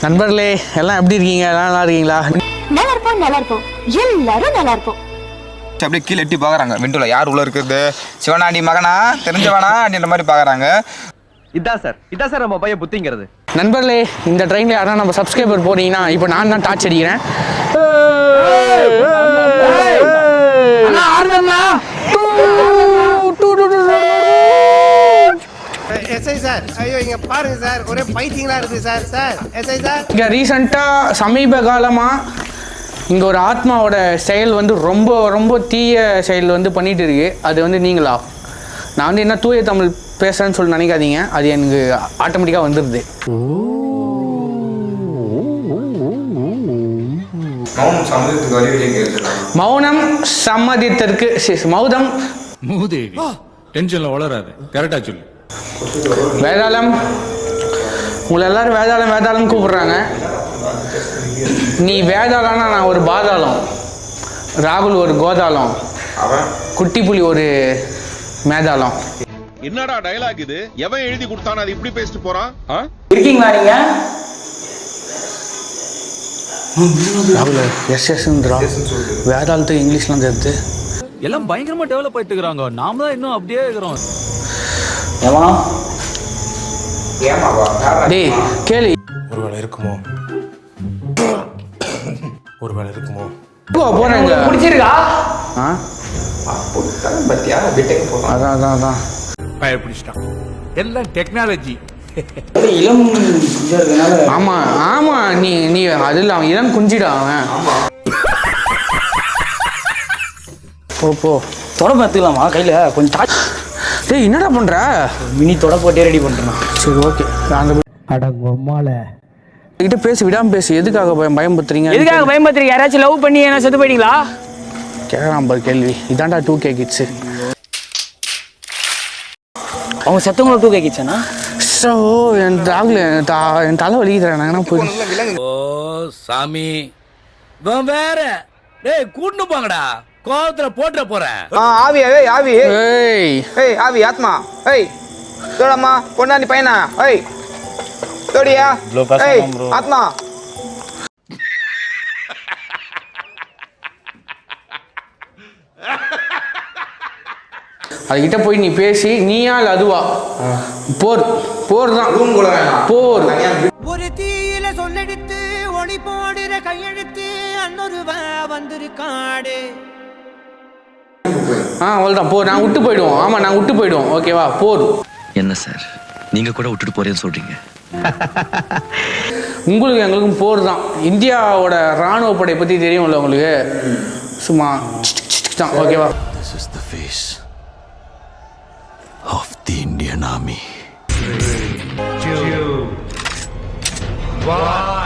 நண்பர்களே எல்லாம் எப்படி இருக்கீங்க? எல்லாம் நல்லா இருக்கீங்களா? நல்லா இருப்போம் எல்லாரும் நல்லா இருப்போம். அப்படியே கீழே எட்டி பார்க்குறாங்க விண்டோவில் யார் உள்ள இருக்குது, சிவனாண்டி மகனா தெரிஞ்சவனா அப்படின்ற மாதிரி பார்க்குறாங்க. இதான் சார் நம்ம பையன் புத்திங்கிறது. நண்பர்களே, இந்த ட்ரெயினில் யாரா நம்ம சப்ஸ்கிரைபர் போனீங்கன்னா இப்போ நான் தான் டார்ச் அடிக்கிறேன். எஸ்ஐ சார், ஐயோ இங்க பாருங்க சார், ஒரே பைத்தியங்களா இருக்கு சார். சார் எஸ்ஐ சார், இங்கே ரீசெண்டாக சமீப காலமாக இங்கே ஒரு ஆத்மாவோட செயல் வந்து ரொம்ப ரொம்ப தீய செயல் வந்து பண்ணிகிட்டு இருக்கு. அது வந்து நீங்களா? நான் வந்து என்ன தூய தமிழ் பேசுகிறேன்னு சொல்லி நினைக்காதீங்க, அது எனக்கு ஆட்டோமேட்டிக்காக வந்துடுது. மௌனம் சம்மதித்திற்கு மௌதம் மூதேவி டென்ஷன்ல வளராது, கரெக்டா சொல்லு. வேதாளம், உங்களை எல்லாரும் வேதாளம் வேதாளம் கூப்பிடுறாங்க. நீ வேதாளம்னா நான் ஒரு பாதாளம், ராகுல் ஒரு கோதாளம், குட்டி புலி ஒரு மேதாளம். என்னடா டயலாக் இது? எவன் எழுதி கொடுத்தானே அது இப்படி பேசிட்டு போறான்? இருக்கீங்களா நீங்க? ராகுல் எஸ்எஸ்ன்றா வேதாளத்துக்கு இங்கிலீஷ்லாம் தெரியுது. எல்லாம் பயங்கரமா டெவலப் ஆயிட்டு இருக்காங்க, நாம தான் இன்னும் அப்படியே இருக்கிறோம். டேய் கேளு, ஒருவேளை இருக்குமோ போறேங்க பிடிச்சிருக்கா? அதான் அதான் அதான் பயப்பிடிச்சிட்டான். எல்லாம் டெக்னாலஜி. ஆமா ஆமா, நீ நீ அதில் அவன் இளம் குஞ்சிடா அவன். போ தொட பார்த்துக்கலாமா? கையில் கொஞ்சம் டேய் என்னடா பண்ற? மினி தொட போட்டே ரெடி பண்ணுறேன். சரி ஓகே, அந்த கிட்ட பேசி விடாம பேசி. எதுக்காக பயம்படுத்துறீங்க? எதுக்காக பயன்படுத்துறீங்க? யாராச்சும் லவ் பண்ணி என்ன செத்து போயிட்டீங்களா? கேட்கலாம் பாரு கேள்வி. இதாண்டா 2K கிட்ஸ். அவங்க செத்தவங்கள 2K கிட்ஸ்னா? ஸோ என் ராகுல் என் தலை வலிக்கிறாங்க போய். ஓ சாமி, வேற டேய் கூட்டு போங்கடா, கோவத்துல போட்டுற போறேன். ஆவி ஆவி ஏய் ஏய் ஆவி ஆத்மா ஏய் தோடம்மா பொண்ணாண்டி பையனா ஏய் தோடியா ஏய் ஆத்மா. அதுகிட்ட போய் நீ பேசி, நீயா இல்லை அதுவா? போர் தான் போர். ஒரு தீயில சொல்லெடுத்து ஒளி போடுற கையெழுத்து அன்னொருவ வந்திருக்காடு. அவ்வளோதான் போர். நான் விட்டு போயிடுவோம். ஆமா நான் விட்டு போயிடுவோம். ஓகேவா? போர். என்ன சார் நீங்க கூட விட்டுட்டு போறேன்னு சொல்றீங்க? உங்களுக்கு எங்களுக்கும் போர் தான். இந்தியாவோட ராணுவ படை பற்றி தெரியும்ல உங்களுக்கு? சும்மா தான். ஓகேவா? This is the face of the Indian Army. 2, 1